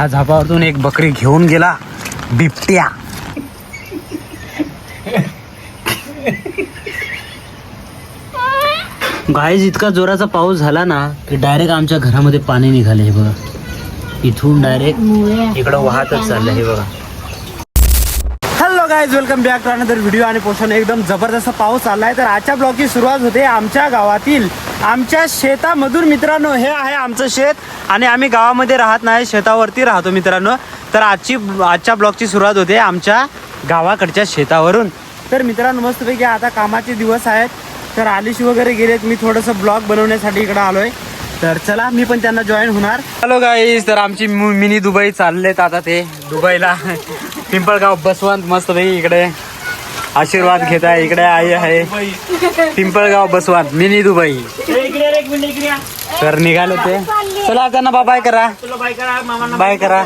हा झापावरतून एक बकरी घेऊन गेला बिबट्या. गाईज इतका जोराचा पाऊस झाला ना की डायरेक्ट आमच्या घरामध्ये पाणी निघाले. हे बघा, इथून डायरेक्ट इकडं वाहतच चाललं. हे बघा. Hello guys, welcome back to another video. आणि पोषण एकदम जबरदस्त पाऊस चाललाय. तर आजच्या ब्लॉगची सुरुवात होते आमच्या गावातील आमच्या शेतामधून. मित्रांनो, हे आहे आमचं शेत आणि आम्ही गावामध्ये राहत नाही, शेतावरती राहतो मित्रांनो. तर आजच्या ब्लॉगची सुरुवात होते आमच्या गावाकडच्या शेतावरून. तर मित्रांनो, मस्तपैकी आता कामाचे दिवस आहेत, तर आलिश वगैरे गेलेत. मी थोडंसं ब्लॉग बनवण्यासाठी इकडं आलोय. तर चला, मी पण त्यांना जॉईन होणार. हॅलो गाईज, तर आमची मिनी दुबई चाललेत आता ते दुबईला. पिंपळगाव बसवंत मस्तपैकी इकडे आशीर्वाद घेत आहे. इकडे आई आहे पिंपळगाव बसवंत मिनी दुबई. तर निघाले ते. चला त्यांना बाय करा, बाय करा.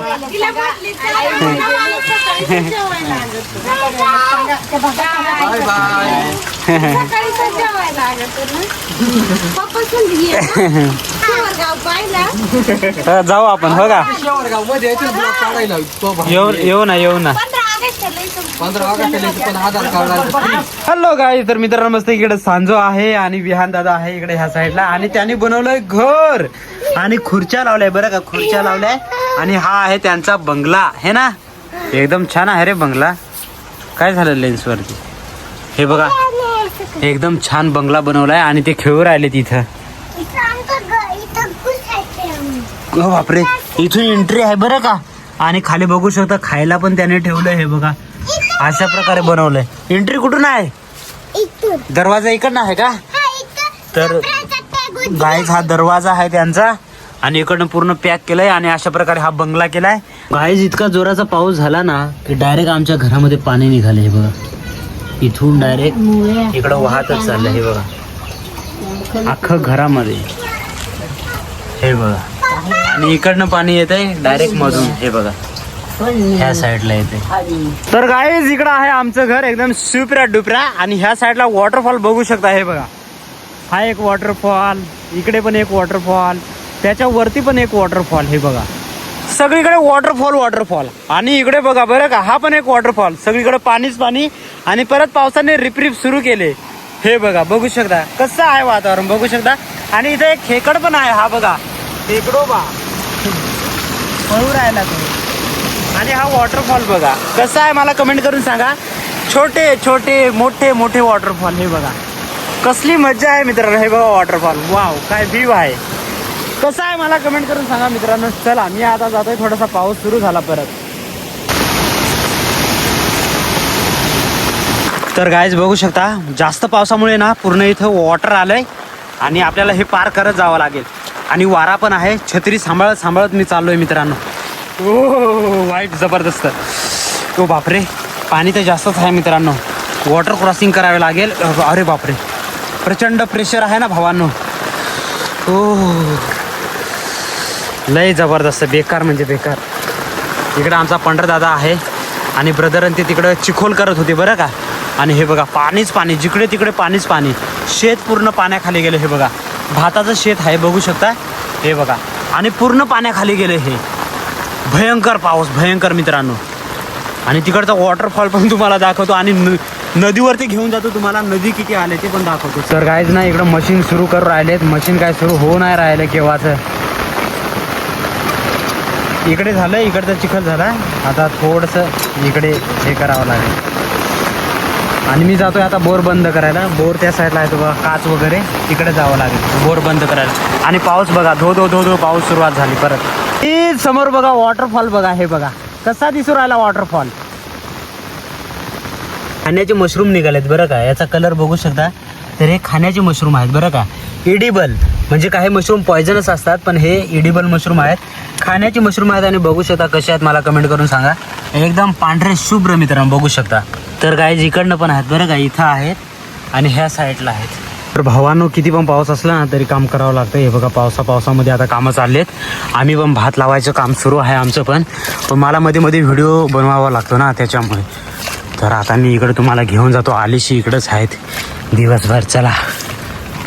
जाऊ आपण, हो का? येऊ ना. हॅलो गाईज, तर मित्रांनो मस्त इकडे सांजो आहे आणि विहान दादा आहे इकडे ह्या साईडला. आणि त्यांनी बनवलंय घर आणि खुर्च्या लावल्याय बरं का, खुर्च्या लावल्याय. आणि हा आहे त्यांचा बंगला, हे ना. एकदम छान आहे रे बंगला. काय झालं लेन्स वरती? हे बघा, एकदम छान बंगला बनवलाय आणि ते खेळू राहिले तिथं. हो बापरे, इथून एंट्री आहे बरं का. आणि खाली बघू शकता खायला पण त्याने ठेवलंय. हे बघा, अशा प्रकारे बनवलंय. एंट्री कुठून आहे? दरवाजा इकडनं आहे का? तर गाईज हा दरवाजा आहे त्यांचा आणि इकडनं पूर्ण पॅक केलंय आणि अशा प्रकारे हा बंगला केलाय. गाईज इतका जोराचा पाऊस झाला ना की डायरेक्ट आमच्या घरामध्ये पाणी निघाले. हे बघा, इथून डायरेक्ट इकडं वाहतच चाललंय. हे बघा, अख्खं घरामध्ये. हे बघा, आणि इकडनं पाणी येत आहे डायरेक्ट मधून. हे बघा, ह्या साईडला येते. तर गाईज इकडं आहे आमचं घर एकदम सुपऱ्या डुपऱ्या. आणि ह्या साईडला वॉटरफॉल बघू शकता. हे बघा, हा एक वॉटरफॉल, इकडे पण एक वॉटरफॉल, त्याच्यावरती पण एक वॉटरफॉल. हे बघा, सगळीकडे वॉटरफॉल. आणि इकडे बघा बरं का, हा पण एक वॉटरफॉल. सगळीकडे पाणीच पाणी. आणि परत पावसाने रिपरिप सुरू केले. हे बघा, बघू शकता कसं आहे वातावरण, बघू शकता. आणि इथे एक खेकड पण आहे. हा बघा, खेकडोबा पळू राहिला तो. आणि हा वॉटरफॉल बघा कसं आहे, मला कमेंट करून सांगा. छोटे छोटे मोठे वॉटरफॉल. हे बघा, कसली मज्जा आहे मित्रांनो. हे बघा वॉटरफॉल, वाव काय व्ह्यू आहे. कसं आहे मला कमेंट करून सांगा मित्रांनो. चला, मी आता जातोय, थोडासा पाऊस सुरू झाला परत. तर गाईज बघू शकता, जास्त पावसामुळे ना पूर्ण इथं वॉटर आलंय आणि आपल्याला हे पार करत जावं लागेल. आणि वारा पण आहे. छत्री सांभाळत मी चाललोय मित्रांनो. ओ वाईट जबरदस्त. ओ बापरे, पाणी तर जास्तच आहे मित्रांनो. वॉटर क्रॉसिंग करावे लागेल. अरे बापरे, प्रचंड प्रेशर आहे ना भावांनो. ओ लय जबरदस्त, बेकार म्हणजे बेकार. इकडं आमचा पंढरदादा आहे आणि ब्रदर आणि ते तिकडं चिखोल करत होते बरं का. आणि हे बघा, पाणीच पाणी, जिकडे तिकडे पाणीच पाणी. शेत पूर्ण पाण्याखाली गेलं. हे बघा, भाताचं शेत आहे बघू शकता. हे बघा, आणि पूर्ण पाण्याखाली गेले. हे भयंकर पाऊस, भयंकर मित्रांनो. आणि तिकडचा वॉटरफॉल पण तुम्हाला दाखवतो आणि नदीवरती घेऊन जातो तुम्हाला. नदी किती आले ते पण दाखवतो. तर गाईज ना इकडं मशीन सुरू करून राहिलेत. मशीन काय सुरू होऊ नाही राहिले केव्हाच. इकडे झालं, इकडचा चिखल झाला. आता थोडंसं इकडे हे करावं लागेल. आणि मी जातोय आता बोर बंद करायला. बोर त्या साईडला आहे तो बघा, काच वगैरे, तिकडे जावं लागेल बोर बंद करायला. आणि पाऊस बघा, धो पाऊस सुरुवात झाली परत. हे समोर बघा वॉटरफॉल बघा. हे बघा कसा दिसू राहिला वॉटरफॉल. खाण्याचे मशरूम निघालेत बरं का. याचा कलर बघू शकता. तर हे खाण्याचे मशरूम आहेत बरं का. इडिबल म्हणजे काही मशरूम पॉयझनस असतात, पण हे इडिबल मशरूम आहेत, खाण्याचे मशरूम आहेत. आणि बघू शकता कसे आहेत मला कमेंट करून सांगा. एकदम पांढरे शुभ्र मित्रांनो, बघू शकता. तर गाईज इकडनं पण आहेत बरं का, इथं आहेत आणि ह्या साईडला आहेत. तर भावांनो, किती पण पाऊस असला ना तरी काम करावं लागतं. हे बघा, पावसामध्ये आता कामं चाललेत. आम्ही पण भात लावायचं काम सुरू आहे आमचं पण मला मध्ये व्हिडिओ बनवावा लागतो ना, त्याच्यामुळे. तर आता मी इकडे तुम्हाला घेऊन जातो. आलिशी इकडंच आहेत दिवसभर. चला,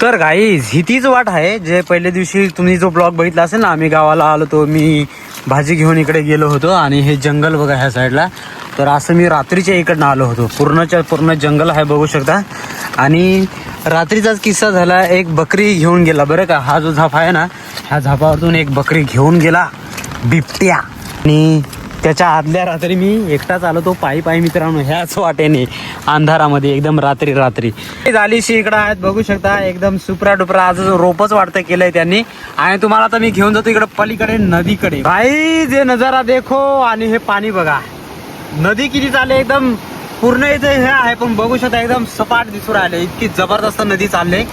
तर गाईज ही तीच वाट आहे जे पहिल्या दिवशी तुम्ही जो ब्लॉग बघितला असेल ना, आम्ही गावाला आलो तो मी भाजी घेऊन इकडे गेलो होतो आणि हे जंगल बघा ह्या साईडला. तर असं मी रात्रीच्या इकडनं आलो होतो. पूर्णच्या पूर्ण जंगल आहे बघू शकता. आणि रात्रीचाच किस्सा झाला. एक बकरी घेऊन गेला बरं का. हा जो झापा आहे ना, ह्या झापावरतून एक बकरी घेऊन गेला बिबट्या. आणि त्याच्या आदल्या रात्री मी एकटाच आलो तो पायी मित्रांनो, ह्याच वाटेने अंधारामध्ये एकदम रात्री झालीशी इकडं आहेत बघू शकता. एकदम सुपरा डुपरा आज रोपच वाटतं केलंय त्यांनी. आणि तुम्हाला आता मी घेऊन जातो इकडं पलीकडे नदीकडे. भाई जे नजारा देखो. आणि हे पाणी बघा, नदी किती चालले एकदम पूर्ण इथे हे आहे, पण बघू शकता एकदम सपाट दिसून राहिले. इतकी जबरदस्त नदी चालले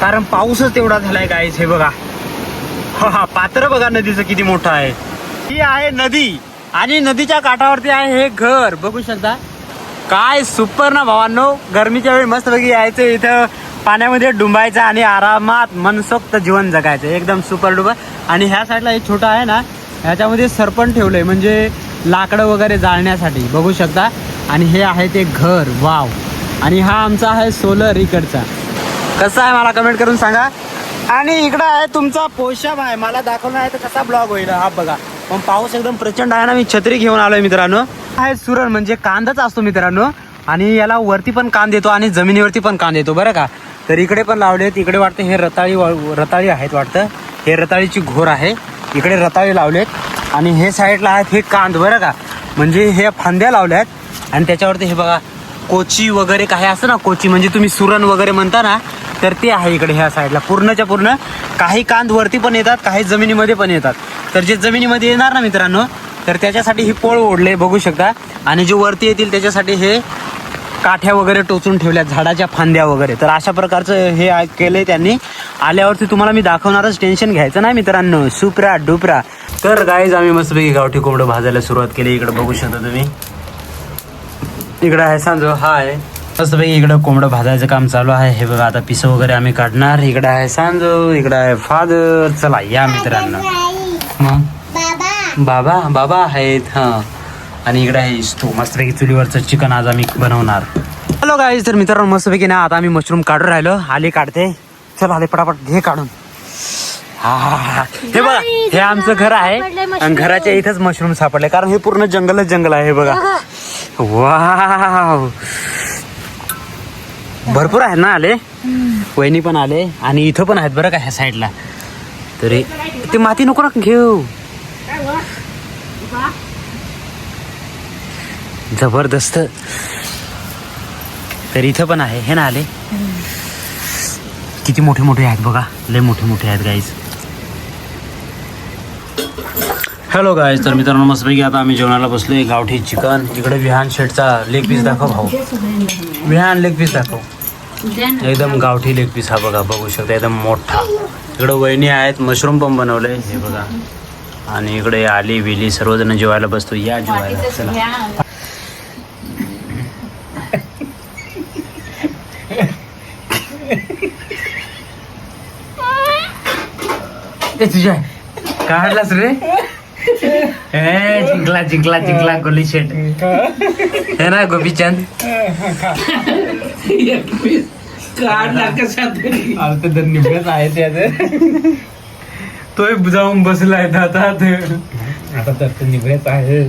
कारण पाऊसच तेवढा झालाय गाईस. हे बघा हा पात्र बघा नदीचं किती मोठं आहे. ही आहे नदी आणि नदीच्या काठावरती आहे हे घर बघू शकता. काय सुपर ना भावांनो. गरमीच्या वेळी मस्त पैकी यायचं इथं पाण्यामध्ये डुंबायचं आणि आरामात मनसोक्त जीवन जगायचं एकदम सुपर डुपर. आणि ह्या साईडला एक छोटा आहे ना, ह्याच्यामध्ये सरपण ठेवलंय म्हणजे लाकडं वगैरे जाळण्यासाठी बघू शकता. आणि हे आहे ते घर. वाव. आणि हा आमचा आहे सोलर इकडचा. कसा आहे मला कमेंट करून सांगा. आणि इकडं आहे तुमचा पोशाब आहे, मला दाखवणार आहे तर कसा ब्लॉग होईल हा बघा. पण पाऊस एकदम प्रचंड आहे ना, मी छत्री घेऊन आलोय मित्रांनो. आहे सुरण म्हणजे कांदाच असतो मित्रांनो. आणि याला वरती पण कांद येतो आणि जमिनीवरती पण कांद येतो बरं का. तर इकडे पण लावलेत. इकडे वाटतं हे रताळी आहेत वाटतं. हे रताळीची घोर आहे. इकडे रताळी लावलेत आणि हे साईडला आहेत हे कांद बरं का. म्हणजे हे फांद्या लावल्यात आणि त्याच्यावरती हे बघा कोची वगैरे काही असतं ना. कोची म्हणजे तुम्ही सुरण वगैरे म्हणता ना, तर ते आहे इकडे ह्या साईडला पूर्णच्या पूर्ण. काही कांद वरती पण येतात, काही जमिनीमध्ये पण येतात. तर जे जमिनीमध्ये येणार ना मित्रांनो, तर त्याच्यासाठी ही पोळ ओढले बघू शकता. आणि जे वरती येतील त्याच्यासाठी हे काठ्या वगैरे टोचून ठेवल्यात, झाडाच्या फांद्या वगैरे. तर अशा प्रकारचं हे केलंय त्यांनी. आल्यावरती तुम्हाला मी दाखवणारच, टेन्शन घ्यायचं नाही मित्रांनो. सुपरा डुपरा. तर गाईज आम्ही मस्तपैकी गावठी कोंबडं भाजायला सुरुवात केली. इकडे बघू शकता तुम्ही. इकडं आहे सांजो हा आहे मस्तपैकी. इकडं कोंबडं भाजायचं काम चालू आहे. हे बघा आता पिसं वगैरे आम्ही काढणार. इकडं आहे सांजो, इकडं आहे फादर. चला या मित्रांनो. बाबा आहेत हा. आणि इकडे आहे इस्तो. मस्तपैकी चुलीवरचं चिकन आज आम्ही बनवणार. Hello guys. तर मित्रांनो मस्तपैकी ना आता आम्ही मशरूम काढून राहिलो. आली काढते. चला आले पटापट घे काढून. हा हे बघा हे आमचं घर आहे आणि घराच्या इथंच मशरूम सापडले कारण हे पूर्ण जंगलच जंगल आहे. हे बघा वाव भरपूर आहेत ना. आले वहिनी पण आले आणि इथं पण आहेत बरं का ह्या साईडला. तरी ते माती नको ना घेऊ. जबरदस्त. तर इथं पण आहे हे ना. आले किती मोठे मोठे आहेत बघा. लय मोठे मोठे आहेत गाईज. Hello guys. तर मित्रांनो मस्तपैकी आता आम्ही जेवणाला बसलोय. गावठी चिकन. इकडे विहान शेटचा लेग पीस दाखव भाऊ. विहान लेग पीस दाखव. एकदम गावठी लेग पीस हा बघा बघू शकता एकदम मोठा. इकडे वहिनी आहेत. मशरूम पण बनवलंय हे बघा. आणि इकडे आली बिली सर्वजण जेवायला बसतो. या जेवायला चला. तुझ्या काढलास रे. जिंकला गोली शेट हे ना गोपीचंद. निभ्रत आहे त्याच तो जाऊन बसलाय आता तर निभ्रत आहे.